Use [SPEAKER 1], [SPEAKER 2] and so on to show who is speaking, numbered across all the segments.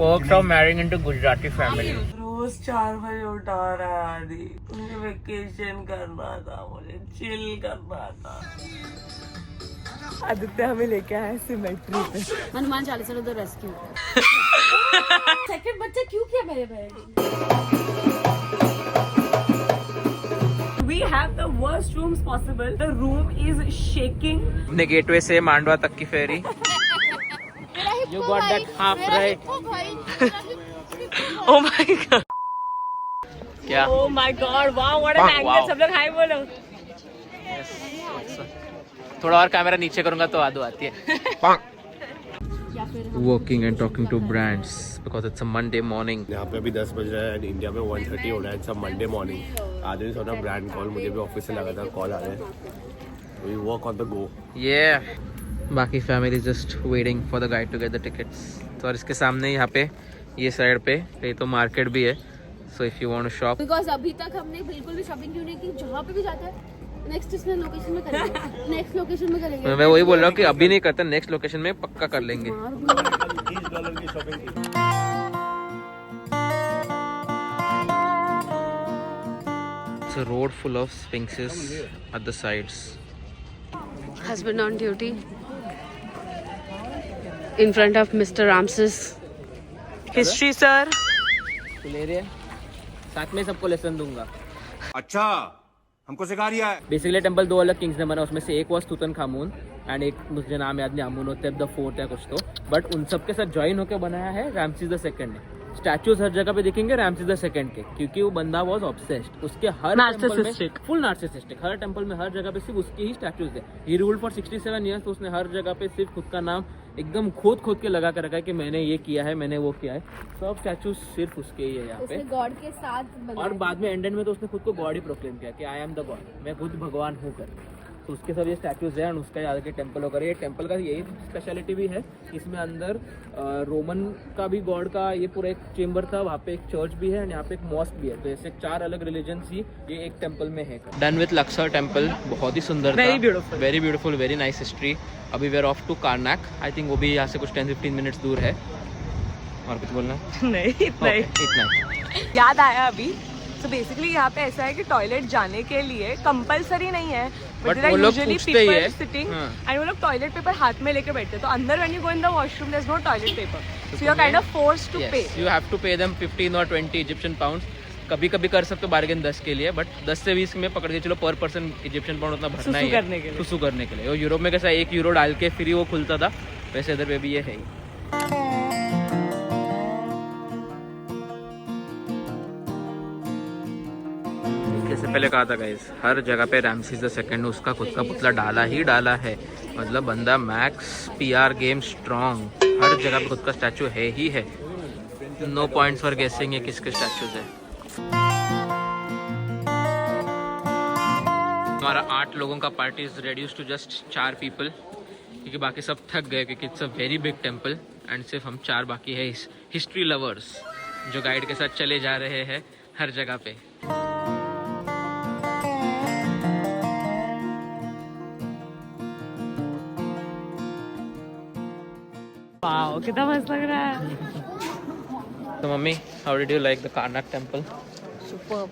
[SPEAKER 1] Perks of marrying into Gujarati family.
[SPEAKER 2] रोज 4 बजे उठा रहा है आदि। मुझे वेकेशन करना था, मुझे चिल करना था। आदित्य हमें लेके आया सिमेट्री पे।
[SPEAKER 3] Hanuman Chalisa the rescue. Second बच्चा क्यों किया मेरे बहन?
[SPEAKER 2] We have the worst rooms possible. The room is shaking.
[SPEAKER 1] हमने गेटवे से मांडवा तक की फेरी। You got that half right.
[SPEAKER 2] Oh my god.
[SPEAKER 1] क्या?
[SPEAKER 2] Oh my god. Wow, what an angle.
[SPEAKER 1] Wow.
[SPEAKER 2] सब लोग हाय बोलो।
[SPEAKER 1] थोड़ा और कैमरा नीचे करूंगा तो आदू आती है। Working and talking to brands because it's a Monday morning.
[SPEAKER 4] यहाँ पे अभी 10 बज रहा है, इंडिया में 1:30 हो रहा है, इट्स अ मंडे मॉर्निंग। आज भी सोचा ब्रांड कॉल, मुझे भी ऑफिस से लगा था कॉल आ रहा है। We work on the go.
[SPEAKER 1] Yeah. बाकी family just waiting for the guide to get the tickets. तो और इसके सामने यहाँ पे ये साइड पे ये तो मार्केट भी है। So if you want to shop.
[SPEAKER 3] Because अभी तक हमने बिल्कुल भी शॉपिंग क्यों नहीं की। जहाँ पे भी जाते हैं नेक्स्ट इसमें लोकेशन में करेंगे। नेक्स्ट लोकेशन में करेंगे।
[SPEAKER 1] मैं वही बोल रहा हूँ कि अभी नहीं करते, नेक्स्ट लोकेशन में पक्का कर लेंगे।
[SPEAKER 4] $20 की शॉपिंग की।
[SPEAKER 1] It's a road full of sphinxes at the sides.
[SPEAKER 3] Husband on duty in front of Mr. Ramses.
[SPEAKER 2] History sir.
[SPEAKER 1] तू ले रही है? साथ में सबको लेसन दूंगा।
[SPEAKER 4] अच्छा, हमको सिखा रिया है।
[SPEAKER 1] बेसिकली टेंपल दो अलग किंग्स ने बना, उसमें से एक वॉज तुतनखामुन एंड एक मुझे नाम याद नहीं, आमुनोतेप द फोर्थ या कुछ तो। बट उन सब के साथ ज्वाइन होकर बनाया है रामसेस द सेकंड ने। स्टैचूज हर जगह पे दिखेंगे रामसेस द सेकंड के, क्योंकि वो बंदा वाज ऑब्सेस्ड। उसके हर टेंपल में फुल नार्सिसिस्टिक, हर टेंपल में हर जगह पे सिर्फ उसके ही स्टैचूज है। ही रूल्ड फॉर 67 इयर्स, तो उसने हर जगह पे सिर्फ खुद का नाम एकदम खोद के लगा कर रखा है कि मैंने ये किया है, मैंने वो किया है। सब स्टैचूज सिर्फ उसके ही है यहाँ पे।
[SPEAKER 3] गॉड के साथ
[SPEAKER 1] और बाद में एंड में तो उसने खुद को गॉड ही प्रोक्लेम किया कि आई एम द गॉड, मैं खुद भगवान हूँ कर। तो उसके सब ये स्टैचूज है और उसका याद के टेंपल वगैरह। ये टेंपल का यही स्पेशलिटी भी है, इसमें अंदर रोमन का भी गॉड का ये पूरा एक चेम्बर था, वहाँ पे एक चर्च भी है और यहाँ पे एक मॉस्क भी है। तो ऐसे 4 अलग रिलीजन ही ये एक टेंपल में है। डन विथ लक्सर टेंपल, बहुत ही सुंदर, very beautiful, very nice history. अभी we are off to Karnak, I think वो भी यहाँ से कुछ 10-15 मिनट्स दूर है। और कुछ बोलना है?
[SPEAKER 2] नहीं, इतना ही। याद आया अभी। तो बेसिकली यहाँ पे ऐसा है कि टॉयलेट जाने के लिए कंपलसरी नहीं है,
[SPEAKER 1] बट वो लोग पूछते ही है
[SPEAKER 2] सिटिंग एंड वो लोग टॉयलेट पेपर हाथ में लेके बैठते हैं। तो अंदर when you go in the washroom there is no toilet paper, so you are kind of forced to pay.
[SPEAKER 1] You have to pay them 15 और 20 इजिप्शियन पाउंड्स। कभी कभी कर सकते हो बार्गेन 10 के लिए, बट 10 से 20 में पकड़ के चलो पर पर्सन इजिप्शियन पाउंड उतना भरना है सुसु करने के लिए। और यूरोप में कैसा 1 यूरो डाल के फिर वो खुलता था, वैसे इधर पे भी ये है ही। जैसे पहले कहा था गाइस, हर जगह पे रामसेस द सेकंड उसका खुद का पुतला डाला ही डाला है। मतलब बंदा मैक्स PR गेम स्ट्रॉन्ग, हर जगह पे खुद का स्टैचू है ही है। नो पॉइंट्स फॉर गेसिंग ये किसके स्टैचूज है। हमारा 8 लोगों का party is reduce to just 4 people, क्योंकि बाकी सब थक गए, क्योंकि it's a very big temple and सिर्फ हम 4 बाकी है हिस्ट्री लवर्स जो गाइड के साथ चले जा रहे हैं हर जगह पे।
[SPEAKER 2] वाओ, कितना मस्त लग रहा है।
[SPEAKER 1] तो मम्मी, how did you like the Karnak temple?
[SPEAKER 3] Superb,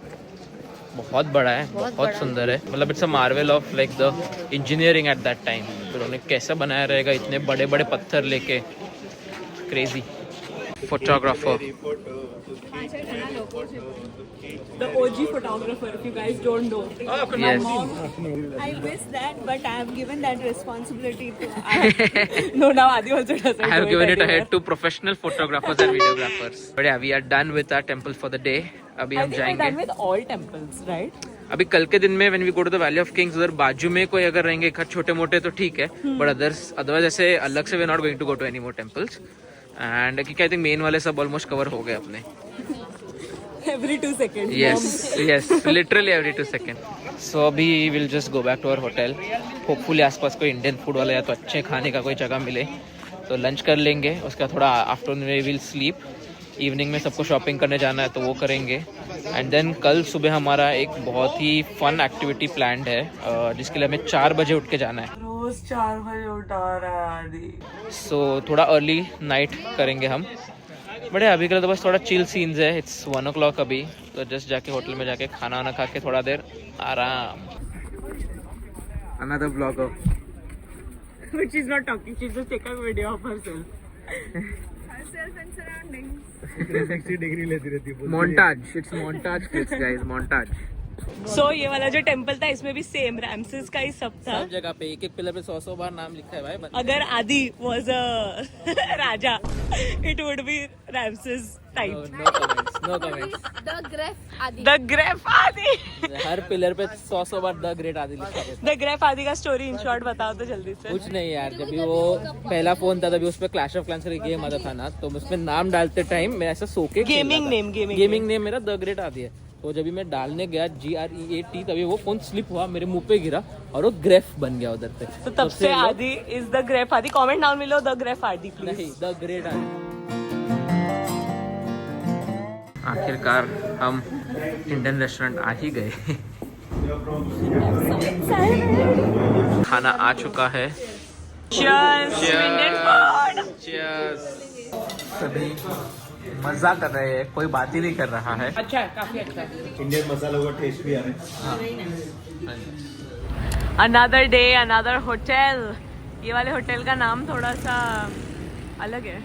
[SPEAKER 1] बहुत बड़ा है, बहुत सुंदर है। मतलब it's a marvel of like the engineering at that time. फिर उन्होंने कैसा बनाया रहेगा इतने बड़े बड़े पत्थर लेके, crazy. Photographer,
[SPEAKER 2] The OG photographer, if you guys don't know.
[SPEAKER 1] yes.
[SPEAKER 2] I miss that, but I have given that responsibility to. No, now Adi also doesn't.
[SPEAKER 1] I have
[SPEAKER 2] do
[SPEAKER 1] given it
[SPEAKER 2] anymore.
[SPEAKER 1] ahead to professional photographers and videographers. But yeah, we are done with our temple for the day. अभी
[SPEAKER 2] I
[SPEAKER 1] हम
[SPEAKER 2] think we're
[SPEAKER 1] जाएंगे।
[SPEAKER 2] done with all temples, right?
[SPEAKER 1] अभी कल के दिन में when we go to the Valley of Kings, उधर बाजू में कोई अगर रहेंगे छोटे मोटे तो ठीक है, but otherwise ऐसे अलग से we're not going to go to any more temples. And क्योंकि I think मेन वाले सब ऑलमोस्ट कवर हो गए अपने।
[SPEAKER 2] Every 2 seconds.
[SPEAKER 1] Yes, literally every 2 seconds. So अभी we'll just go back to our hotel. Hopefully आसपास कोई इंडियन फूड वाला या तो अच्छे खाने का कोई जगह मिले तो लंच कर लेंगे। उसका थोड़ा आफ्टरनून में विल स्लीप। इवनिंग में सबको शॉपिंग करने जाना है तो वो करेंगे। एंड देन कल सुबह हमारा एक बहुत ही फन एक्टिविटी प्लान्ड है, जिसके लिए हमें 4 बजे उठ के जाना है।
[SPEAKER 2] रोज 4 बजे उठा रहा है आदि।
[SPEAKER 1] सो थोड़ा अर्ली नाइट करेंगे हम। बड़े अभी के लिए तो बस थोड़ा चिल सीन्स है. इट्स 1 o'clock अभी, तो जस्ट जाके होटल में जाके खाना वाना खा के थोड़ा देर आराम. Another vlogger.
[SPEAKER 2] But she's not talking, she's just taking a video of herself. Herself and surroundings.
[SPEAKER 4] 360 degree लेती रहती है.
[SPEAKER 1] Montage. It's montage clips, guys. Montage.
[SPEAKER 2] So ये वाला जो टेम्पल था इसमें भी सेम रैमसेस का ही सब था.
[SPEAKER 1] सब जगह पे एक एक पिलर पे 100 बार नाम लिखा है भाई.
[SPEAKER 2] अगर आदि was a Raja, it would be Ramses type.
[SPEAKER 1] No comments. No comments.
[SPEAKER 3] The Gref Adi.
[SPEAKER 2] The Gref आदि.
[SPEAKER 1] हर पिलर पे 100 बार द ग्रेट आदि लिखा है.
[SPEAKER 2] The Gref आदि का स्टोरी इन शॉर्ट बताओ तो जल्दी से.
[SPEAKER 1] कुछ नहीं यार, जब भी वो पहला फोन था तभी उस पे क्लैश ऑफ क्लैंस का गेम आता था ना, तो उसमें नाम डालते टाइम मैं ऐसा सोके
[SPEAKER 2] गेमिंग
[SPEAKER 1] नेम मेरा द ग्रेट आदि है. तो जब भी मैं डालने गया GREAT, तभी वो फोन स्लिप हुआ, मेरे मुंह पे गिरा और वो ग्रेफ बन गया उधर पे.
[SPEAKER 2] तो तब से आदि इज द ग्रेफ आदि. कमेंट डाउन मिलो द ग्रेफ आदि प्लीज.
[SPEAKER 1] नहीं, द ग्रेट आदि. आखिरकार हम इंडियन रेस्टोरेंट आ ही गए. खाना आ चुका है.
[SPEAKER 2] Cheers to Indian food.
[SPEAKER 1] Cheers. सभी मजा कर रहे हैं, कोई बात ही नहीं कर रहा है. अच्छा है, काफी अच्छा है.
[SPEAKER 4] इंडियन मसालों का टेस्ट भी आ रहा है.
[SPEAKER 2] Another day, another hotel. ये वाले होटल का नाम थोड़ा सा अलग है.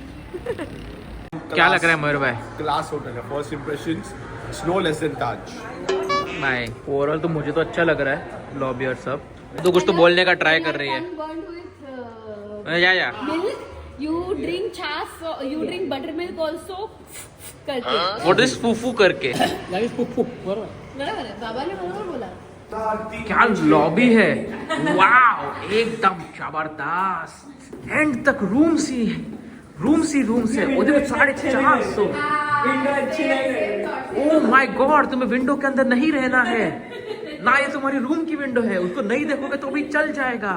[SPEAKER 1] क्या लग रहा है मयूर भाई?
[SPEAKER 4] क्लास होटल है. First impressions it's no less than Taj.
[SPEAKER 1] नहीं, ओवरऑल तो मुझे तो अच्छा लग रहा है, लॉबी और सब. तो कुछ तो बोलने का ट्राई कर रही है. या
[SPEAKER 3] Milk. You drink छाछ, you drink buttermilk also करके.
[SPEAKER 1] व्हाट इज फूफू करके?
[SPEAKER 3] बराबर है, बाबा ने बराबर बोला.
[SPEAKER 1] क्या लॉबी है. वाओ, एकदम जबरदस्त. एंड तक रूम से उधर 450. ओह माय गॉड, तुम्हें विंडो के अंदर नहीं रहना है ना, ये तुम्हारी रूम की विंडो है, उसको नहीं देखोगे तो भी चल जाएगा.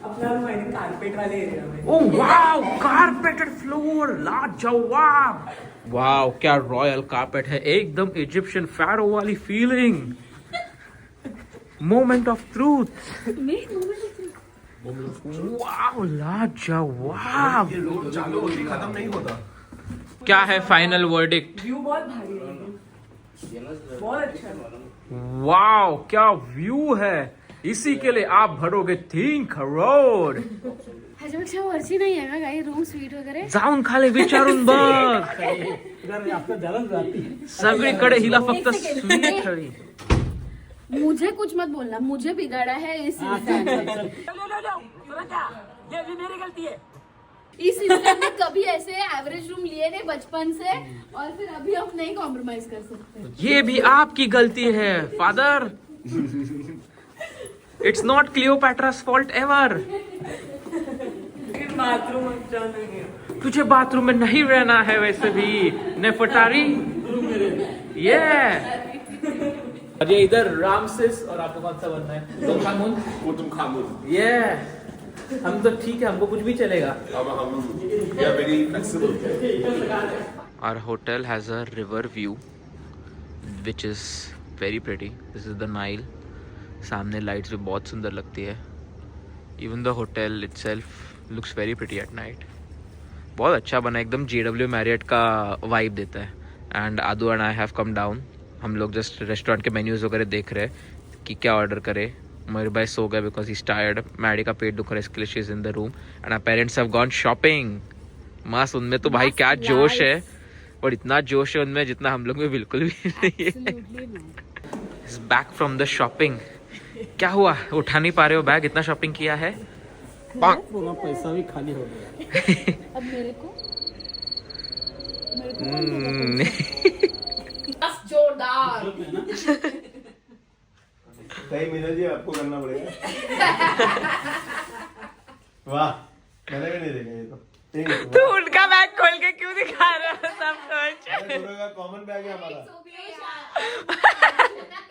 [SPEAKER 1] ओह वाओ, कारपेटेड फ्लोर, लाजवाब. वाओ, क्या रॉयल कारपेट है, एकदम इजिप्शियन फैरो वाली feeling. Moment of truth. Wow, लाजवाब.
[SPEAKER 4] चालू होती खत्म नहीं होता.
[SPEAKER 1] क्या है फाइनल वर्डिक्ट?
[SPEAKER 2] व्यू बहुत भारी है, बहुत अच्छा.
[SPEAKER 1] वाओ, क्या व्यू है. इसी के लिए आप भरोगे 3 करोड़.
[SPEAKER 3] ह्याच्यापेक्षा वरची नाही आहे का काही रूम स्वीट वगैरे.
[SPEAKER 1] जाऊन खाली विचारून बघ. सगळीकडे हिला फक्त स्वीट हवी.
[SPEAKER 3] मुझे कुछ मत बोलना, मुझे बिगाड़ा है इस इंसान इस इंसान ने कभी ऐसे एवरेज रूम लिए नहीं बचपन से, और फिर अभी आप नहीं कॉम्प्रोमाइज कर सकते.
[SPEAKER 1] ये भी आपकी गलती है father. It's not Cleopatra's fault ever. तुझे बाथरूम में नहीं रहना है वैसे भी, नेफटारी. ये इधर रामसेस, और आपको कौन सा बनना है?
[SPEAKER 4] तुम
[SPEAKER 1] ये हम तो ठीक है, हमको कुछ भी चलेगा. Our hotel has a river view which is very pretty. This is the Nile. सामने लाइट्स भी बहुत सुंदर लगती है. Even the hotel itself looks very pretty at night. बहुत अच्छा बना, एकदम JW Marriott का वाइब देता है. And Adu and I have come down. हम लोग जस्ट रेस्टोरेंट के मेन्यूज वगैरह देख रहे हैं कि क्या ऑर्डर करे. मेरे भाई सो गए because he is tired. Maddy का पेट दुख रहा है, इसके लिए she is in the room. And our parents have gone shopping. मस्त, उनमें तो भाई क्या जोश है, और इतना जोश है उनमें जितना हम लोग में बिल्कुल भी नहीं है. Back from the shopping. क्या हुआ, उठा नहीं पा रहे हो बैग, इतना शॉपिंग किया है.
[SPEAKER 5] पैसा भी खाली हो गया.
[SPEAKER 3] अब मेरे को जोरदार.
[SPEAKER 4] सही मीना जी, आपको करना पड़ेगा. वाह, मैंने भी नहीं देखा ये तो.
[SPEAKER 2] तू उनका बैग खोल के क्यों दिखा रहा है सब कुछ?
[SPEAKER 4] कॉमन बैग है हमारा.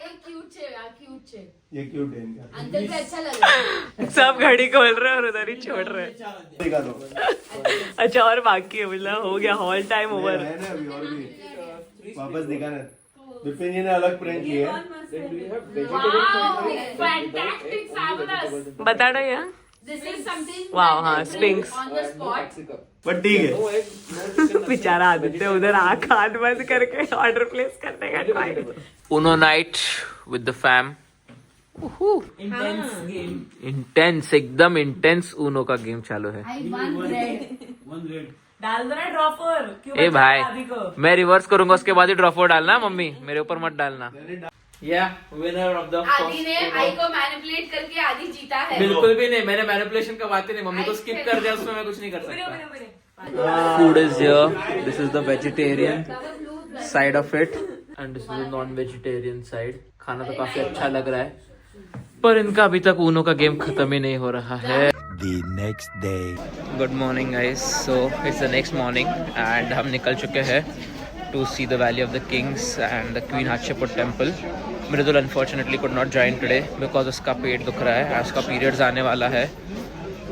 [SPEAKER 3] एक क्यूट छे यार, क्यूट छे.
[SPEAKER 4] ये क्यूट है इनका.
[SPEAKER 3] अंकल पे अच्छा लग रहा है.
[SPEAKER 2] सब घड़ी खोल रहे हैं और उधर ही छोड़ रहे हैं.
[SPEAKER 4] दिखा दो.
[SPEAKER 2] अच्छा, और बाकी है, मतलब हो गया हॉल टाइम ओवर.
[SPEAKER 4] है ना, अभी और भी वापस दिखाना. विपिन जी ने अलग प्रिंट लिए है.
[SPEAKER 3] Wow, fantastic, fabulous.
[SPEAKER 2] बता रहे हैं
[SPEAKER 3] This is something
[SPEAKER 2] Wow,
[SPEAKER 3] that
[SPEAKER 2] हाँ,
[SPEAKER 3] is
[SPEAKER 2] Sphinx.
[SPEAKER 3] on the spot.
[SPEAKER 4] But ठीक है
[SPEAKER 2] बेचारा आदित्य उधर आँख हाथ बंद करके ऑर्डर प्लेस करने का try.
[SPEAKER 1] Uno night with the fam. Intense एकदम इंटेंस ऊनो का गेम चालू है।
[SPEAKER 3] I won red.
[SPEAKER 2] डाल दो ना ड्रॉपर। क्यों
[SPEAKER 1] ए
[SPEAKER 2] बचा
[SPEAKER 1] भाई
[SPEAKER 2] आदि को?
[SPEAKER 1] मैं रिवर्स करूंगा उसके बाद ही ड्रॉपर डालना मम्मी, मेरे ऊपर मत डालना। विनर ऑफ द
[SPEAKER 3] आदि ने आई को मैनिपुलेट करके आदि जीता है।
[SPEAKER 1] बिल्कुल भी नहीं, मैंने मैनिपुलेशन का बात ही नहीं, मम्मी को स्किप कर दिया, उसमें मैं कुछ नहीं कर
[SPEAKER 2] बने,
[SPEAKER 1] सकता।
[SPEAKER 2] बने, बने।
[SPEAKER 1] Food is here. This is the vegetarian side of it and this is the non-vegetarian side. खाना तो काफी अच्छा लग रहा है, पर इनका अभी तक ऊनो का गेम खत्म ही नहीं हो रहा है।
[SPEAKER 6] The next day.
[SPEAKER 1] Good morning guys, so it's the next morning and हम निकल चुके हैं to see the valley of the kings and the queen Hatshepsut temple. Mridul unfortunately could not join today because उसका पेट दुख रहा है, उसका पीरियड्स आने वाला है,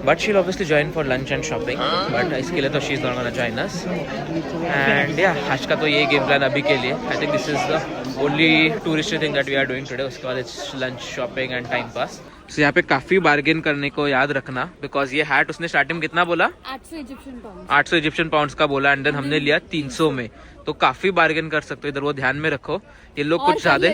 [SPEAKER 1] but she will obviously join for lunch and shopping, but इसके लिए तो she is not gonna join us. And या आज का तो ये गेम प्लान अभी के लिए। I think this is the only tourist thing that we are doing today. उसके बाद it's lunch, shopping and time pass. So यहाँ पे काफी बार्गेन करने को याद रखना, बिकॉज ये हैट उसने स्टार्टिंग में कितना बोला,
[SPEAKER 3] 800 इजिप्शियन पाउंड।
[SPEAKER 1] 800 इजिप्शियन पाउंड्स का बोला एंड देन हमने लिया 300 में, तो काफी बार्गेन कर सकते हो इधर, वो ध्यान में रखो। ये लोग कुछ ज्यादा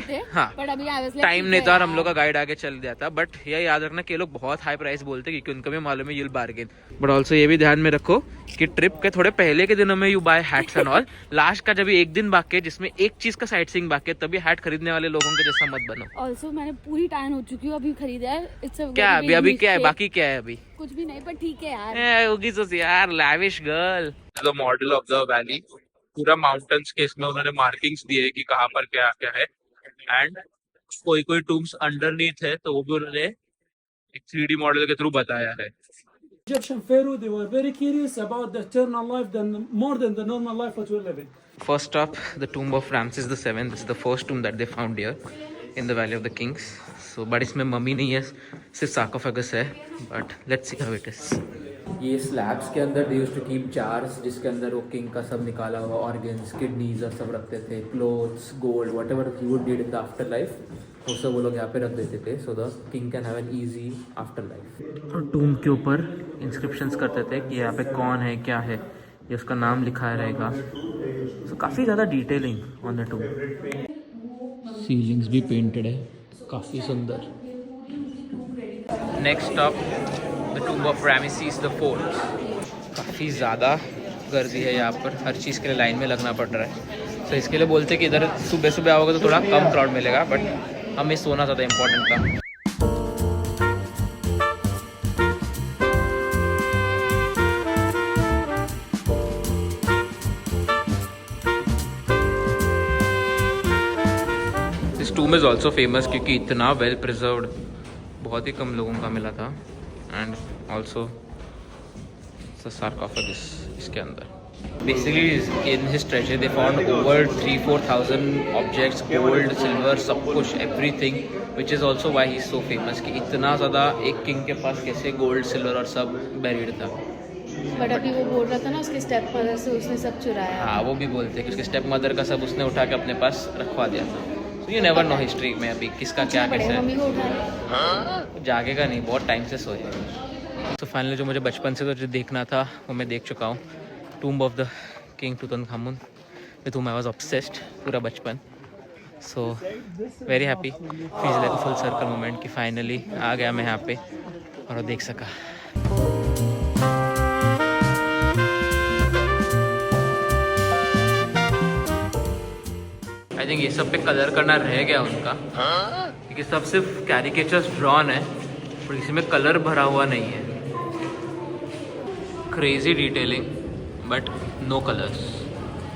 [SPEAKER 1] टाइम नहीं था और हम लोग का गाइड आगे चल गया था, बट ये याद रखना कि ये लोग बहुत हाई प्राइस बोलते हैं क्योंकि उनको भी मालूम है यूल बार्गेन। बट ऑल्सो ये भी ध्यान में रखो कि ट्रिप के थोड़े पहले के दिनों में you buy hats and all, last का जब एक दिन बाकी है जिसमें एक चीज का साइट सीइंग बाकी है, तभी हैट खरीदने वाले लोगों के जैसा मत बनो।
[SPEAKER 3] ऑल्सो मैंने पूरी टैन हो चुकी हूँ, अभी खरीदा है।
[SPEAKER 1] क्या अभी क्या है, बाकी क्या है अभी?
[SPEAKER 3] कुछ भी नहीं, पर ठीक है यार।
[SPEAKER 1] होगी तो यार lavish girl. The model of the valley, पूरा माउंटेन्स के इसमें उन्होंने मार्किंग्स दिए कि कहाँ पर क्या क्या है एंड कोई कोई टूम्स अंडरनीथ है, तो वो भी उन्होंने एक 3D मॉडल के थ्रू बताया है।
[SPEAKER 5] Egyptian pharaoh, they were very curious about the eternal life more than the normal life what we're living.
[SPEAKER 1] First up, the tomb of Ramses VII. This is the first tomb that they found here in the Valley of the Kings. So, but इसमें mummy नहीं है, सिर्फ sarcophagus है, but let's see how it is. ये slabs के अंदर they used to keep jars जिसके अंदर वो किंग का सब निकाला हुआ ऑर्गन्स, किडनीज और सब रखते थे, clothes, gold, whatever he would need in the after life, वो सब वो लोग यहाँ पे रख देते थे, so the king can have an easy after life. और टूम के ऊपर इंस्क्रिप्शंस करते थे कि यहाँ पे कौन है, क्या है, ये उसका नाम लिखा रहेगा। सो काफ़ी ज़्यादा detailing on the tomb. Ceilings भी पेंटेड है, काफ़ी सुंदर। Next stop the tomb of Ramesses the fourth. काफ़ी ज़्यादा गर्दी है यहाँ पर, हर चीज़ के लिए लाइन में लगना पड़ रहा है, तो इसके लिए बोलते हैं कि इधर सुबह सुबह आओगे तो थोड़ा कम क्राउड मिलेगा, बट हमें सोना ज़्यादा इम्पोर्टेंट था। दिस टूम इज़ ऑल्सो फेमस क्योंकि इतना वेल प्रिजर्व्ड बहुत ही कम लोगों का मिला था, एंड ऑल्सो sarcophagus इसके अंदर। Basically, in his treasure, they found over 3,000-4,000 objects, gold, silver, सब कुछ, everything, which is also why he's so famous कि इतना ज़्यादा एक किंग के पास कैसे गोल्ड, सिल्वर और सब buried था।
[SPEAKER 3] बट अभी वो बोल रहा था ना उसके स्टेप मदर से उसने सब चुराया।
[SPEAKER 1] हाँ, वो भी बोलते हैं कि उसके स्टेप मदर का सब उसने उठा के अपने पास रखवा दिया था। So you never know history में अभी किसका क्या कैसे
[SPEAKER 3] मम्मी को उठाया,
[SPEAKER 1] जागेगा नहीं, बहुत टाइम से सोए। तो फाइनली जो मुझे बचपन से तो जो देखना था वो मैं देख चुका हूँ, tomb of the king Tutankhamun, with whom I was obsessed पूरा बचपन। So very happy, feels like a full circle moment कि फाइनली आ गया मैं यहाँ पे और देख सका। आई थिंक ये सब पे कलर करना रह गया उनका, क्योंकि सब सिर्फ कैरिकेचर्स ड्रॉन है और किसी में कलर भरा हुआ नहीं है। Crazy detailing but no colours.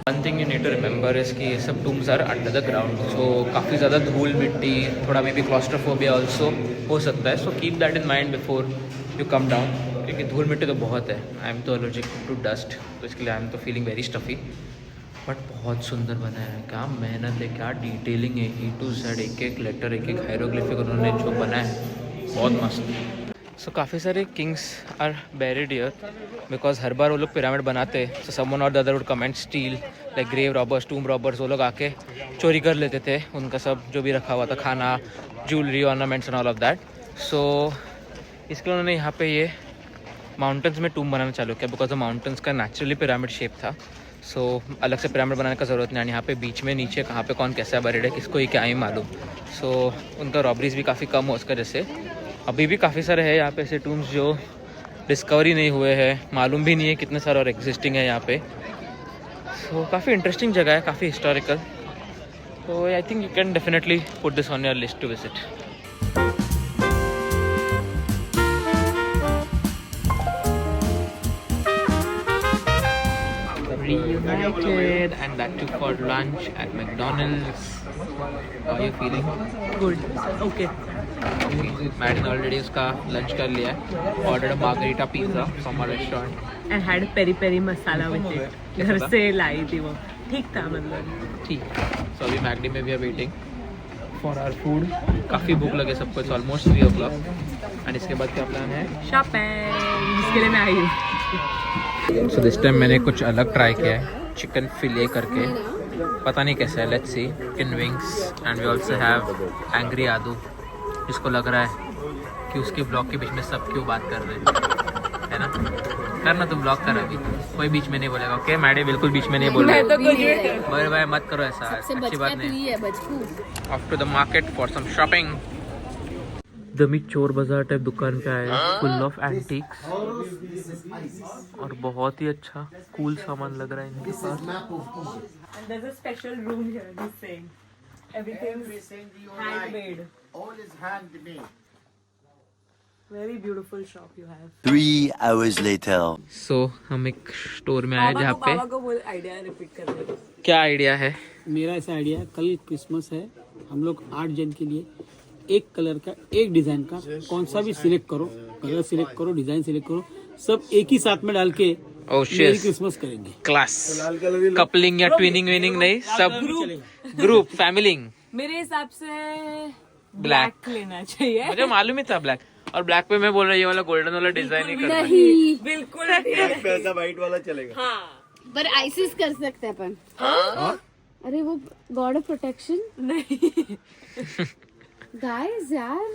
[SPEAKER 1] One thing you need to remember is कि ये सब tombs are under the ground, so काफ़ी ज़्यादा धूल मिट्टी, थोड़ा मे बी क्लॉस्ट्रोफोबिया ऑल्सो हो सकता है, so keep that in mind before you come down, क्योंकि धूल मिट्टी तो बहुत है। आई एम तो एलर्जिक टू डस्ट, तो इसके लिए आई एम तो फीलिंग वेरी स्टफी, बट बहुत सुंदर बनाया है। क्या मेहनत है, क्या डिटेलिंग है, E to Z, एक एक लेटर, एक एक हायरोग्लिफिक उन्होंने जो बनाया है, बहुत मस्त। सो काफ़ी सारे kings are buried here because हर बार वो लोग पिरामिड बनाते, so someone or the other would come and steal, like grave robbers, tomb robbers, वो लोग आके चोरी कर लेते थे उनका सब जो भी रखा हुआ था, खाना, jewellery, ornaments and all of that. So इसके लिए उन्होंने यहाँ पे ये माउंटेन्स में टूम बनाना चालू किया, बिकॉज माउंटेन्स का नेचुरली पिरामिड शेप था। सो अलग से पिरामिड बनाने का ज़रूरत नहीं है। यहाँ पे बीच में नीचे कहाँ पे कौन कैसा बरीड है किसको ही क्या ही मालूम। सो उनका रॉबरीज भी काफ़ी कम हो उसका जैसे। अभी भी काफ़ी सारे हैं यहाँ पे ऐसे टूम्स जो डिस्कवरी नहीं हुए हैं, मालूम भी नहीं है कितने सारे और एग्जिस्टिंग है यहाँ पे। सो काफ़ी इंटरेस्टिंग जगह है, काफ़ी हिस्टोरिकल। तो I think you can definitely put this on your list to visit. Reunited and that too for lunch at McDonald's. How are you feeling?
[SPEAKER 2] Good. Okay.
[SPEAKER 1] Okay. Madam ने already उसका lunch कर लिया है। Ordered a margherita pizza from our restaurant.
[SPEAKER 2] And had peri peri masala with it. घर से लाई थी वो, ठीक था मतलब।
[SPEAKER 1] ठीक। सो अभी मैगडी में भी are waiting for our food। काफ़ी भूख लगे सबको। It's almost 3 o'clock। एंड इसके बाद क्या प्लान है?
[SPEAKER 2] शॉपिंग, जिसके लिए मैं आई हूँ।
[SPEAKER 1] सो दिस टाइम मैंने कुछ अलग ट्राई किया है, चिकन फिले करके। पता नहीं कैसा है, let's see. Chicken wings and we also have angry आदू, जिसको लग रहा है कि उसके ब्लॉग के बीच में सब क्यों बात कर रहे हैं, है ना? करना तुम ब्लॉग कर, अभी कोई बीच में नहीं बोलेगा। ओके मैडे बिल्कुल बीच में नहीं बोल रहे।
[SPEAKER 2] तो कुछ भी
[SPEAKER 1] भाई भाई मत करो ऐसा, अच्छी बात नहीं। Off to the market for some shopping. Dummy चोर बाजार टाइप दुकान पे आए, फुल ऑफ एंटीक्स और बहुत ही अच्छा कूल सामान लग रहा है इनके पास।
[SPEAKER 2] And there's a special room here, this saying. Everything's handmade.
[SPEAKER 7] All is handmade.
[SPEAKER 2] Very beautiful shop you have.
[SPEAKER 6] 3 hours later.
[SPEAKER 1] सो हम एक स्टोर में आए जहाँ पे
[SPEAKER 2] बाबा को बोल आइडिया रिपीट कर दे।
[SPEAKER 1] क्या आइडिया है?
[SPEAKER 5] मेरा ऐसा आइडिया है, कल क्रिसमस है, हम लोग 8 जन के लिए एक कलर का एक डिजाइन का कौन सा भी सिलेक्ट करो, कलर सिलेक्ट करो, डिजाइन सिलेक्ट करो, सब एक ही साथ में डाल के मेरी क्रिसमस करेंगे।
[SPEAKER 1] क्लास कपलिंग या ट्विनिंग विनिंग नहीं, सब ग्रुप फैमिलिंग।
[SPEAKER 2] मेरे हिसाब से
[SPEAKER 1] ब्लैक
[SPEAKER 2] ब्लैक लेना चाहिए।
[SPEAKER 1] मुझे मालूम ही था ब्लैक, और ब्लैक पे मैं बोल रहा हूँ ये वाला गोल्डन वाला डिजाइन ही करना है।
[SPEAKER 3] नहीं,
[SPEAKER 2] बिल्कुल नहीं।
[SPEAKER 4] पैसा वाइट वाला चलेगा।
[SPEAKER 2] हाँ
[SPEAKER 3] पर आइसिस कर सकते हैं अपन। अरे वो गॉड ऑफ प्रोटेक्शन
[SPEAKER 2] नहीं।
[SPEAKER 3] गाइस यार।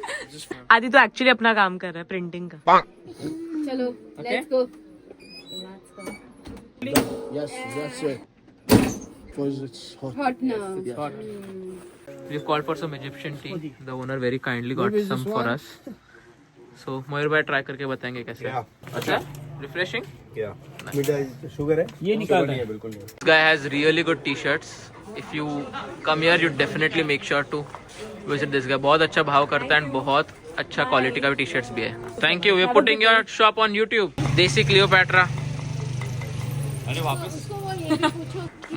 [SPEAKER 2] आदि तो एक्चुअली अपना काम कर रहा है प्रिंटिंग का।
[SPEAKER 3] चलो let's go.
[SPEAKER 7] Yes, that's it. Because it's hot.
[SPEAKER 3] Hot ना।
[SPEAKER 1] We've called for some Egyptian tea. The owner very kindly got some for us. So मयूर भाई ट्राई करके बताएंगे कैसे है। अच्छा, रिफ्रेशिंग।
[SPEAKER 4] क्या मीठा शुगर है?
[SPEAKER 5] ये निकाल है
[SPEAKER 4] बिल्कुल नहीं।
[SPEAKER 1] This guy has really good t-shirts. If you come here, you definitely make sure to visit this guy. बहुत अच्छा भाव करता है and बहुत अच्छा क्वालिटी का भी टी-शर्ट्स भी है। Thank you. We're putting your shop on YouTube. देसी क्लियोपैट्रा।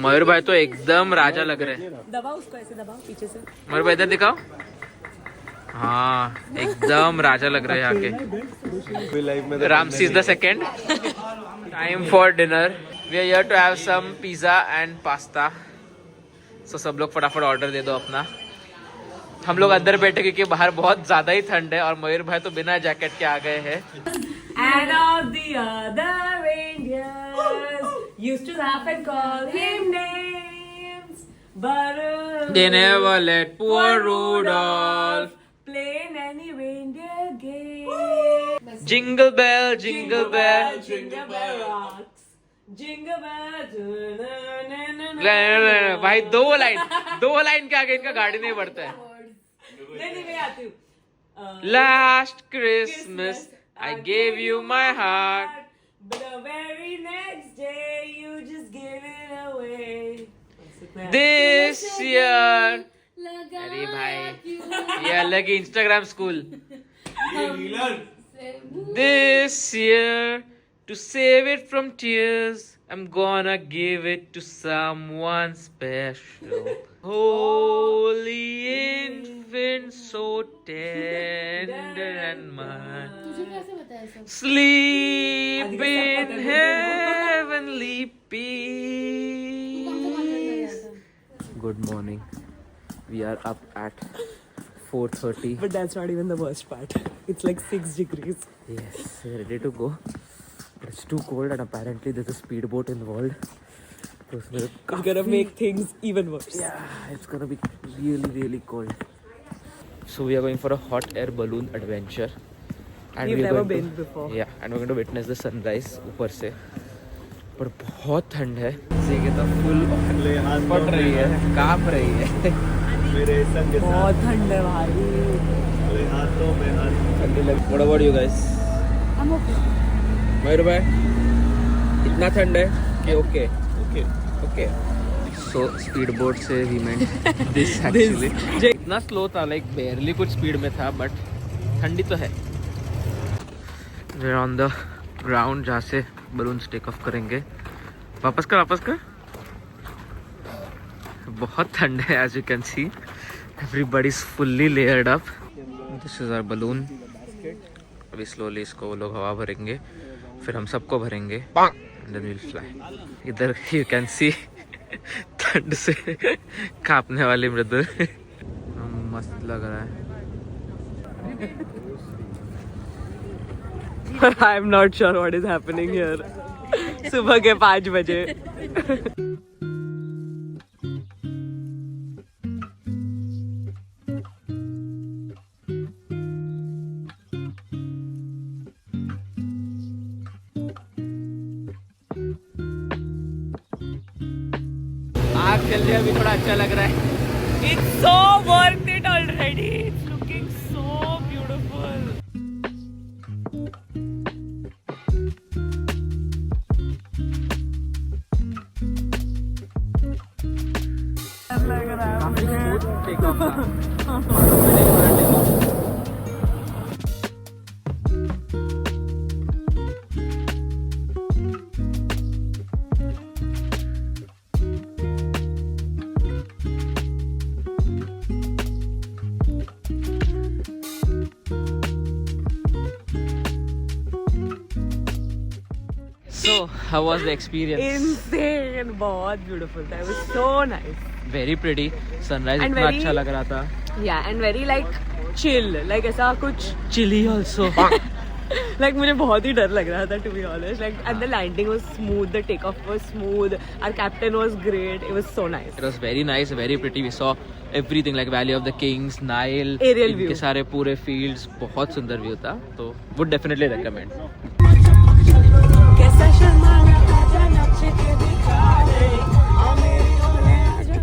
[SPEAKER 1] मयूर भाई तो एकदम राजा लग रहे हैं।
[SPEAKER 2] दबाओ उसको, ऐसे दबाओ पीछे से।
[SPEAKER 1] मयूर भाई इधर दिखाओ। हाँ एकदम राजा लग रहे हैं यहाँ के। Ramesses the second. Time for dinner. We are here to have some pizza and pasta. So सब लोग फटाफट ऑर्डर दे दो अपना। हम लोग अंदर बैठे क्योंकि बाहर बहुत ज्यादा ही ठंड है और मयूर भाई तो बिना जैकेट के आ गए हैं।
[SPEAKER 2] And all the other reindeers used to laugh and call him names, but
[SPEAKER 1] They never let poor Rudolph
[SPEAKER 2] playing any reindeer game.
[SPEAKER 1] jingle bell, jingle bell.
[SPEAKER 2] Jingle bell rocks, jingle bell.
[SPEAKER 1] भाई दो line के आगे इनका गाड़ी नहीं बढ़ता है।
[SPEAKER 2] नहीं मैं आती हूँ।
[SPEAKER 1] Last Christmas I gave you my heart.
[SPEAKER 2] But the very next day you just gave it away.
[SPEAKER 1] This year अरे भाई ये अलग ही Instagram school. This year to save it from tears I'm gonna give it to someone special. Holy infant, so tender and mild.
[SPEAKER 3] तुझे कैसे बताया सब?
[SPEAKER 1] Sleep in heavenly peace.
[SPEAKER 3] कौन सा गाना गाया था?
[SPEAKER 1] Good morning. We are up at 4:30.
[SPEAKER 2] But that's not even the worst part. It's like 6 degrees.
[SPEAKER 1] Yes, we're ready to go. But it's too cold and apparently there's a speedboat involved. So it's
[SPEAKER 2] Gonna make things even worse.
[SPEAKER 1] Yeah, it's gonna be really, really cold. So we are going for a hot air balloon adventure. And
[SPEAKER 2] We've
[SPEAKER 1] we're
[SPEAKER 2] never
[SPEAKER 1] going
[SPEAKER 2] been
[SPEAKER 1] to,
[SPEAKER 2] before.
[SPEAKER 1] Yeah, and we're going to witness the sunrise ऊपर से. पर बहुत ठंड है. देखिए तो full फट रही है, कांप रही है.
[SPEAKER 2] बहुत ठंड है भाई.
[SPEAKER 1] ठंडी लग. What about you guys?
[SPEAKER 3] I'm okay.
[SPEAKER 1] मयूर भाई, इतना ठंड है कि ओके. So speed boat से we meant this actually. इतना स्लो था, like barely कुछ स्पीड में था, but ठंडी तो है. We're on the ground जहाँ से balloons take off करेंगे. वापस कर. बहुत ठंड है, as you can see. Everybody's fully layered up. This is our balloon. अभी slowly इसको वो लोग हवा भरेंगे, फिर हम सबको भरेंगे. And then we'll fly. इधर you can see ठंड से कांपने वाली मृदुल. मस्त लग रहा है.
[SPEAKER 2] I'm not sure what is happening here. सुबह के 5 बजे.
[SPEAKER 1] आग चल रही है, अभी थोड़ा अच्छा लग रहा है.
[SPEAKER 2] It's so worth it already. It's looking so beautiful.
[SPEAKER 1] So, how was the experience?
[SPEAKER 2] Insane. बहुत beautiful था. It was so nice.
[SPEAKER 1] Very pretty. Sunrise
[SPEAKER 2] And
[SPEAKER 1] इतना
[SPEAKER 2] very-
[SPEAKER 1] अच्छा लग रहा था.
[SPEAKER 2] Yeah, and very like chill. Like ऐसा कुछ
[SPEAKER 1] Chilly also.
[SPEAKER 2] like मुझे बहुत ही डर लग रहा था, to be honest. Like and the landing was smooth, the takeoff was smooth. Our captain was great. It was so nice.
[SPEAKER 1] It was very nice, very pretty. We saw everything like Valley of the Kings, Nile,
[SPEAKER 2] Aerial
[SPEAKER 1] इनके
[SPEAKER 2] view.
[SPEAKER 1] सारे पूरे fields. बहुत सुंदर view था. तो would definitely recommend.
[SPEAKER 2] कैसा शर्माना आजा नच के दिखा दे, आ मेरी ओले आजा.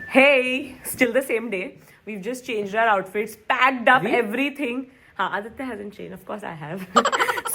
[SPEAKER 2] Hey, still the same day. We've just changed our outfits, packed up everything. Aditya hasn't changed, of course I have.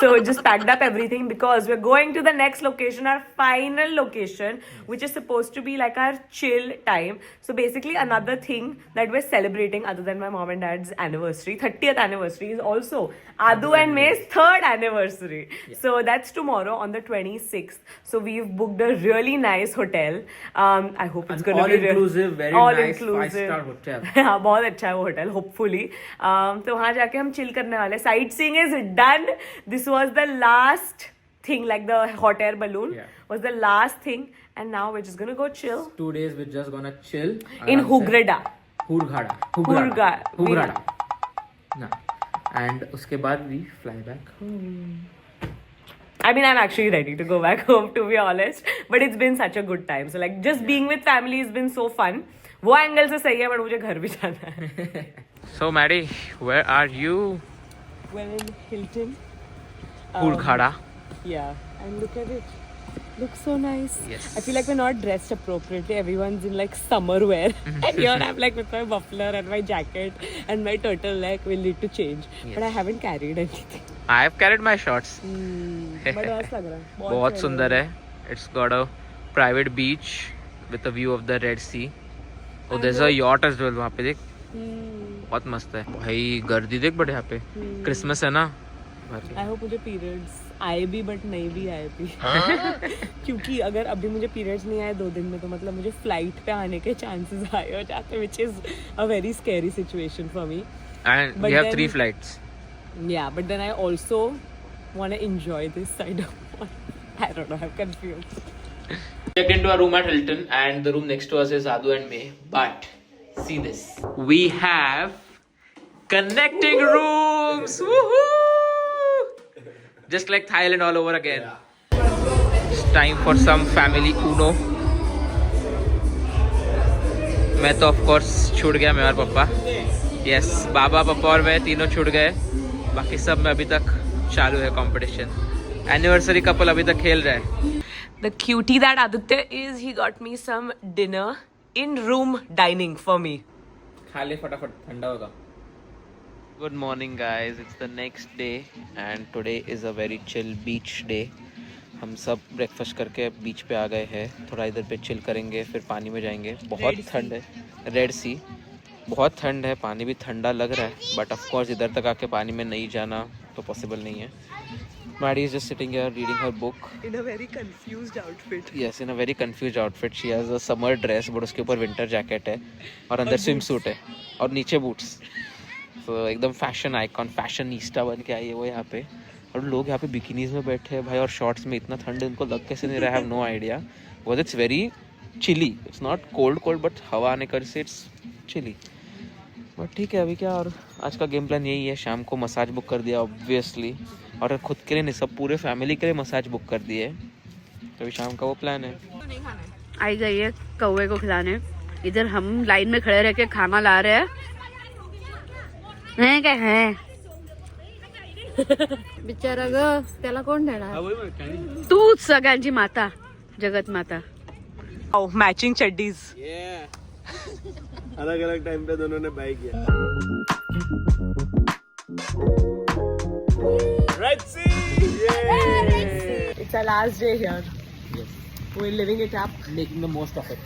[SPEAKER 2] So just packed up everything because we're going to the next location, our final location, which is supposed to be like our chill time. So basically another thing that we're celebrating other than my mom and dad's anniversary, 30th anniversary, is also Adu and May's 3rd anniversary. So that's tomorrow on the 26th. So we've booked a really nice hotel. I hope it's going to be
[SPEAKER 1] all-inclusive, very
[SPEAKER 2] all
[SPEAKER 1] nice
[SPEAKER 2] inclusive.
[SPEAKER 1] 5-star hotel.
[SPEAKER 2] हाँ, बहुत अच्छा है वो hotel, hopefully. तो वहाँ जाके हम chill करने वाले. Sight seeing is done. This was the last thing, like the hot air balloon was the last thing, and now we're just gonna go chill
[SPEAKER 1] 2 days we're just gonna chill
[SPEAKER 2] in Hugrada.
[SPEAKER 1] Hugrada. ना. And उसके बाद we fly back home.
[SPEAKER 2] I mean, I'm actually ready to go back home, to be honest. But it's been such a good time. So like just being with family has been so fun. वो angle से सही है, but मुझे घर भी जाना है.
[SPEAKER 1] So Maddie, where are you?
[SPEAKER 2] Well, in Hilton.
[SPEAKER 1] Hugrada.
[SPEAKER 2] Yeah, and look at it. Looks so nice.
[SPEAKER 1] Yes.
[SPEAKER 2] I feel like we're not dressed appropriately. Everyone's in like summer wear. And here I'm like with my muffler and my jacket and my turtleneck. We'll need to change. But I haven't carried anything.
[SPEAKER 1] I have carried my shorts.
[SPEAKER 2] But मस्त लग रहा है.
[SPEAKER 1] बहुत सुंदर है. It's got a private beach with a view of the Red Sea. Oh, there's a yacht as well वहाँ पे देख. बहुत मस्त है. भाई गर्दी देख बड़े यहाँ पे. क्रिसमस है ना.
[SPEAKER 2] I hope मुझे periods आए भी but नहीं भी आए भी. क्योंकि अगर अभी मुझे periods नहीं आए 2 दिन में तो मतलब मुझे flight पे आने के chances आए हो जाते, which is a very scary situation for me.
[SPEAKER 1] And
[SPEAKER 2] But
[SPEAKER 1] we have
[SPEAKER 2] then-
[SPEAKER 1] 3 flights.
[SPEAKER 2] Yeah, but then I also want to enjoy this side of I don't know, I'm confused.
[SPEAKER 1] Checked into our room at Hilton, and the room next to us is Adu and May. But see this, we have connecting rooms. Woohoo! Just like Thailand all over again. It's time for some family Uno. मैं तो of course छूट गया, मैं और पापा. Yes बाबा पापा और मैं तीनों छूट गए, बाकी सब में अभी तक चालू है कंपटीशन। एनिवर्सरी कपल अभी तक खेल रहा है।
[SPEAKER 2] The cutie that Aditya is, he got me some dinner in room dining for me.
[SPEAKER 1] खा ले फटाफट, ठंडा होगा। Good morning guys, it's the next day and today is a very chill beach day. हम सब ब्रेकफास्ट करके बीच पे आ गए हैं, थोड़ा इधर पे चिल करेंगे, फिर पानी में जाएंगे। बहुत ठंड है, रेड सी, बहुत ठंड है, पानी भी ठंडा लग रहा है, बट ऑफ कोर्स इधर तक आके पानी में नहीं जाना तो पॉसिबल नहीं है। Maddie is just sitting here reading her book.
[SPEAKER 2] In a very confused outfit.
[SPEAKER 1] Yes, in a very confused outfit. She has a summer dress, but उसके ऊपर winter jacket है और अंदर swimsuit है और नीचे boots. So एकदम fashion icon, fashionista बन के आई है वो यहाँ पे। और लोग यहाँ पे बिकिनीज में बैठे हैं भाई, और शॉर्ट्स में। इतना ठंड है, उनको लग कैसे नहीं रहा, I have no idea. Because it's very chilly. It's not cold, but हवा आने कर से it's chilly. बट ठीक है, अभी क्या, और आज का गेम प्लान यही है। शाम को मसाज बुक कर दिया ऑब्वियसली, और खुद के लिए नहीं, सब पूरे फैमिली के लिए मसाज बुक कर दिए, तो अभी शाम का वो प्लान है।
[SPEAKER 3] आई गई है कौवे को खिलाने। इधर हम लाइन में खड़े रह के खाना ला रहे हैं क्या है बिचारा ग, त्याला कोण देणार? तूच सगळ्यांची माता, जगत माता।
[SPEAKER 2] Oh, matching chaddis.
[SPEAKER 4] अलग अलग टाइम पे दोनों ने बाई किया। Red Sea!
[SPEAKER 2] It's our last day here.
[SPEAKER 1] Yes.
[SPEAKER 2] We're living it up.
[SPEAKER 1] Making the most of it.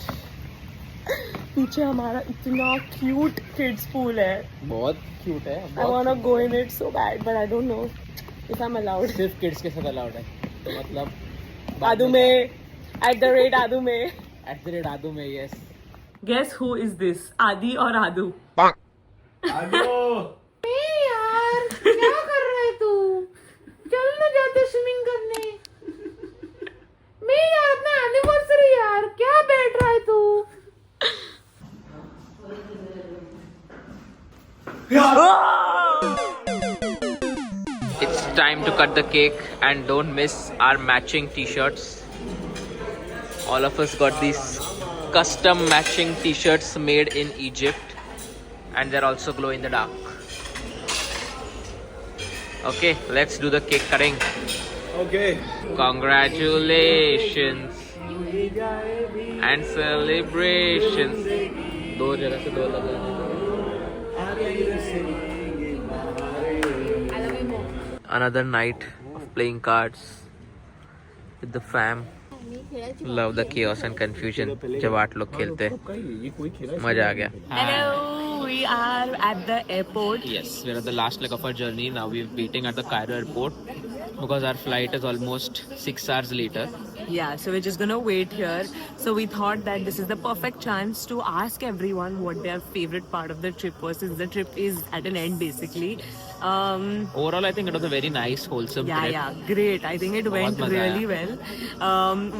[SPEAKER 2] पीछे हमारा इतना क्यूट किड्स पूल है।
[SPEAKER 1] बहुत क्यूट है।
[SPEAKER 2] I wanna go in it so bad, but I don't know if I'm allowed.
[SPEAKER 1] सिर्फ kids के साथ allowed है, तो मतलब
[SPEAKER 2] आदू में, at the rate आदू में।
[SPEAKER 1] एट द रेट आदू में, yes.
[SPEAKER 2] Guess who is this? आदि और आदू?
[SPEAKER 3] यार क्या कर रहा है तू? चल ना जाते स्विमिंग करने। मैं यार अपना एनिवर्सरी यार, क्या बैठ रहा है तू?
[SPEAKER 1] It's time to cut the cake and don't miss our matching t-shirts. All of us got these custom matching t-shirts made in Egypt, and they're also glow in the dark. Okay, let's do the cake cutting.
[SPEAKER 4] Okay.
[SPEAKER 1] Congratulations and celebrations. दो जगह से दो लगाने। Another night of playing cards with the fam. Love the chaos and confusion जब 8 लोग खेलते हैं, मजा आ गया।
[SPEAKER 2] Hello, we are at the airport.
[SPEAKER 1] Yes, we're at the last leg of our journey. Now we're waiting at the Cairo airport because our flight is almost 6 hours later.
[SPEAKER 2] Yeah, so we're just gonna wait here. So we thought that this is the perfect chance to ask everyone what their favorite part of the trip was, since the trip is at an end basically.
[SPEAKER 1] Overall, I think it was a very nice, wholesome trip.
[SPEAKER 2] Yeah, great. I think it went
[SPEAKER 1] बहुत मजा
[SPEAKER 2] really well.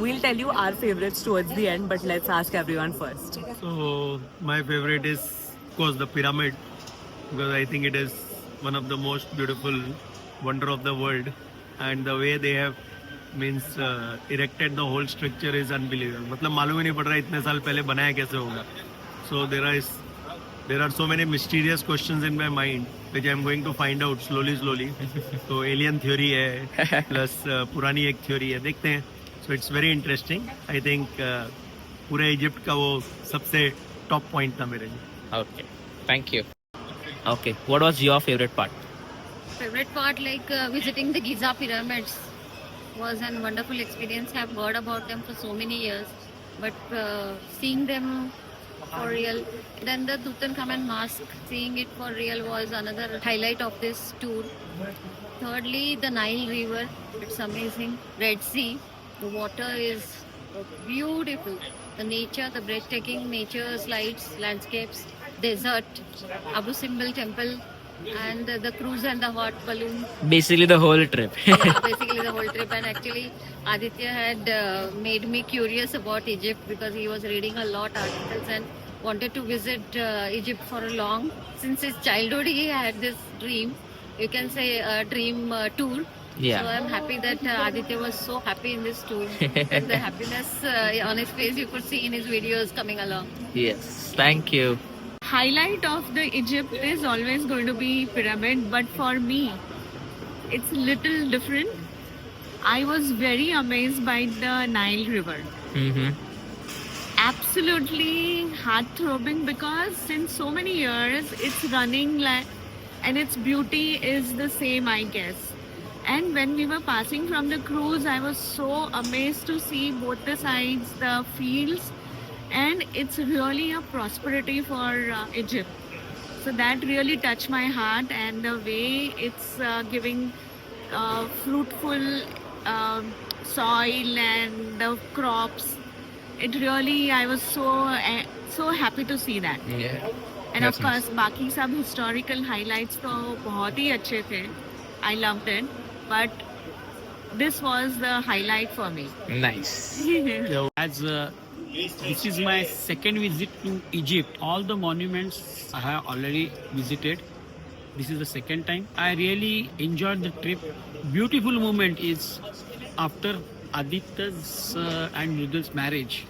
[SPEAKER 2] We'll tell you our favorites towards the end, but let's ask everyone first.
[SPEAKER 8] So my favorite is, of course, the pyramid, because I think it is one of the most beautiful wonder of the world, and the way they have erected the whole structure is unbelievable. मतलब मालूम ही नहीं पड़ रहा इतने साल पहले बनाया कैसे होगा. So there are so many mysterious questions in my mind which I am going to find out slowly. तो alien theory है plus पुरानी एक theory है, देखते हैं. So it's very interesting. I think पूरे इजिप्ट का वो सबसे top point था मेरे लिए.
[SPEAKER 1] Okay, thank you. Okay, what was your favorite part?
[SPEAKER 3] Favorite part, like visiting the Giza pyramids, was a wonderful experience. I've heard about them for so many years, but seeing them for real, then the Tutankhamun mask, seeing it for real was another highlight of this tour. Thirdly, the Nile River, it's amazing. Red Sea, the water is beautiful. The nature, the breathtaking nature, slides, landscapes, desert, Abu Simbel temple, and the cruise and the hot balloon.
[SPEAKER 1] Basically the whole trip.
[SPEAKER 3] Basically the whole trip. And actually Aditya had made me curious about Egypt because he was reading a lot articles and wanted to visit Egypt for a long. Since his childhood he had this dream, you can say a dream tour.
[SPEAKER 1] Yeah.
[SPEAKER 3] So I'm happy that Aditya was so happy in this tour. And the happiness on his face you could see in his videos coming along.
[SPEAKER 1] Yes, thank you.
[SPEAKER 9] highlight of the Egypt is always going to be pyramid, but for me, it's little different. I was very amazed by the Nile River. Absolutely heart-throbbing because since so many years it's running like, and its beauty is the same, I guess. And when we were passing from the cruise, I was so amazed to see both the sides, the fields, and it's really a prosperity for Egypt. So that really touched my heart, and the way it's giving fruitful soil and the crops. It really, I was so happy to see that.
[SPEAKER 1] Yeah.
[SPEAKER 9] And of course, बाकी सब historical highlights तो बहुत ही अच्छे थे. I loved it, but this was the highlight for me.
[SPEAKER 1] Nice.
[SPEAKER 5] As this is my second visit to Egypt, all the monuments I have already visited. This is the second time. I really enjoyed the trip. Beautiful moment is after Aditya's and Mridul's marriage.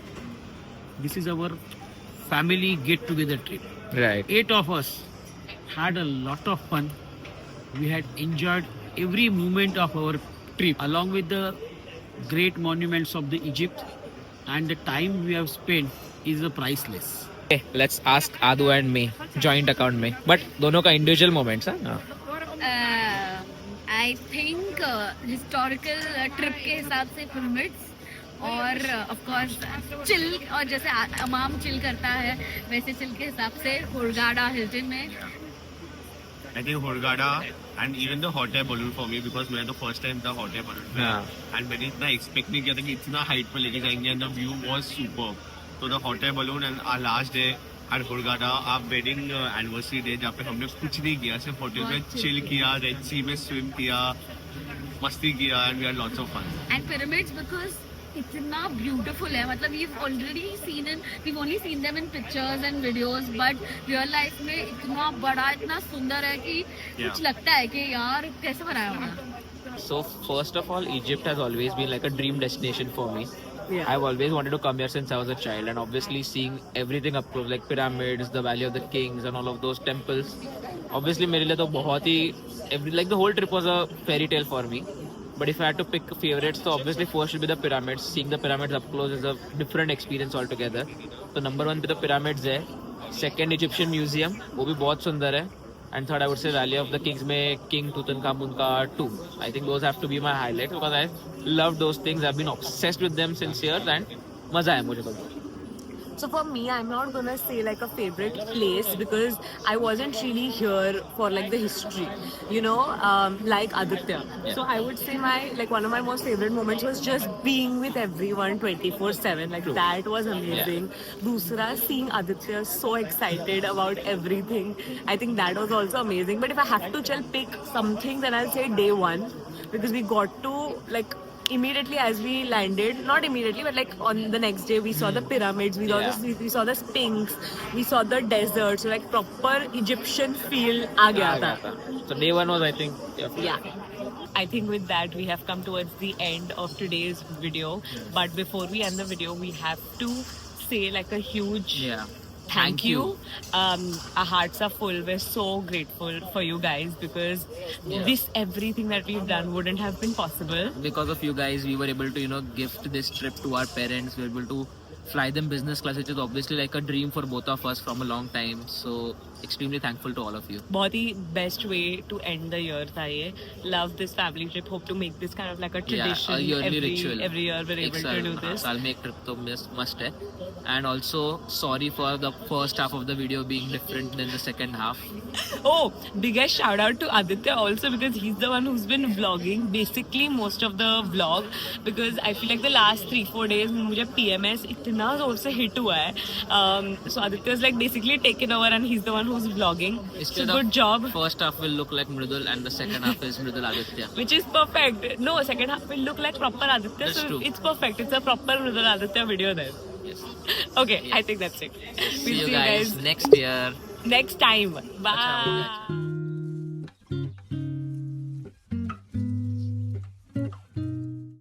[SPEAKER 5] This is our family get-together trip.
[SPEAKER 1] Right.
[SPEAKER 5] 8 of us had a lot of fun. We had enjoyed every moment of our trip, along with the great monuments of the Egypt, and the time we have spent is priceless.
[SPEAKER 1] Okay, let's ask Adu and me, joint account में. But दोनों का individual moments हाँ.
[SPEAKER 3] I think historical trip के हिसाब से pyramids और of course chill, और जैसे अमाम chill करता है वैसे chill के हिसाब से Hurghada Hilton में.
[SPEAKER 4] I think Hurghada and even the hot air balloon for me because मैं the first time the hot air balloon
[SPEAKER 1] हाँ.
[SPEAKER 4] and मैंने इतना expect नहीं किया था कि इतना height पे लेके जाएंगे and the view was superb. So the hot air balloon and our last day at Hurghada, our wedding anniversary day जहाँ पे हमने कुछ नहीं किया, सिर्फ होटल में chill किया, Red Sea में swim किया, मस्ती किया and we had lots of fun.
[SPEAKER 3] And pyramids because इतना beautiful है, मतलब we've only seen them in pictures and videos, but real life में इतना बड़ा, इतना सुंदर है कि कुछ लगता है कि यार कैसे बनाया होगा.
[SPEAKER 1] So first of all, Egypt has always been like a dream destination for me. Yeah. I've always wanted to come here since I was a child, and obviously seeing everything up close, like pyramids, the Valley of the Kings, and all of those temples. Obviously, मेरे लिए तो बहुत ही like the whole trip was a fairy tale for me. But if I had to pick favorites, so obviously first should be the pyramids. Seeing the pyramids up close is a different experience altogether. So number 1 पे the pyramids है. Second, Egyptian Museum, वो भी बहुत सुंदर है. And third, I would say Valley of the Kings में King Tutankhamun का tomb. I think those have to be my highlights because I love those things. I've been obsessed with them since years and मजा आया मुझे कल.
[SPEAKER 2] So for me, I'm not gonna say like a favorite place because I wasn't really here for like the history, you know, like Aditya.
[SPEAKER 1] Yeah.
[SPEAKER 2] So I would say one of my most favorite moments was just being with everyone 24/7. Like
[SPEAKER 1] True.
[SPEAKER 2] that was amazing. Dusra, seeing Aditya so excited about everything. I think that was also amazing. But if I have to pick something, then I'll say day 1 because we got to like. Immediately as we landed, not immediately, but like on the next day, we saw the pyramids, we saw the Sphinx, we saw the desert, so like proper Egyptian feel aa gaya tha.
[SPEAKER 1] So day 1 was, I think,
[SPEAKER 2] Yeah. I think with that we have come towards the end of today's video. But before we end the video, we have to say like a huge thank you. Our hearts are full. We're so grateful for you guys because this everything that we've done wouldn't have been possible.
[SPEAKER 1] Because of you guys, we were able to, gift this trip to our parents. We were able to fly them business class, which is obviously like a dream for both of us from a long time. So extremely thankful to all of you.
[SPEAKER 2] बहुत ही best way to end the year था ये. Love this family trip. Hope to make this kind of like a tradition.
[SPEAKER 1] Yeah, a yearly ritual.
[SPEAKER 2] Every year we're able to do this.
[SPEAKER 1] साल में एक trip तो must है. And also sorry for the first half of the video being different than the second half.
[SPEAKER 2] Oh, biggest shout out to Aditya also because he's the one who's been vlogging basically most of the vlog because I feel like the last 3-4 days मुझे PMS इतना जोर से hit हुआ है. So Aditya's like basically taken over and he's the one who's vlogging. So good job.
[SPEAKER 1] First half will look like Mridul and the second half is Mridul Aditya.
[SPEAKER 2] Which is perfect. No, second half will look like proper Aditya.
[SPEAKER 1] That's
[SPEAKER 2] so
[SPEAKER 1] true.
[SPEAKER 2] It's perfect. It's a proper Mridul Aditya video then.
[SPEAKER 1] Yes.
[SPEAKER 2] Okay, I think that's it.
[SPEAKER 1] See you guys next year.
[SPEAKER 2] Next time. Bye.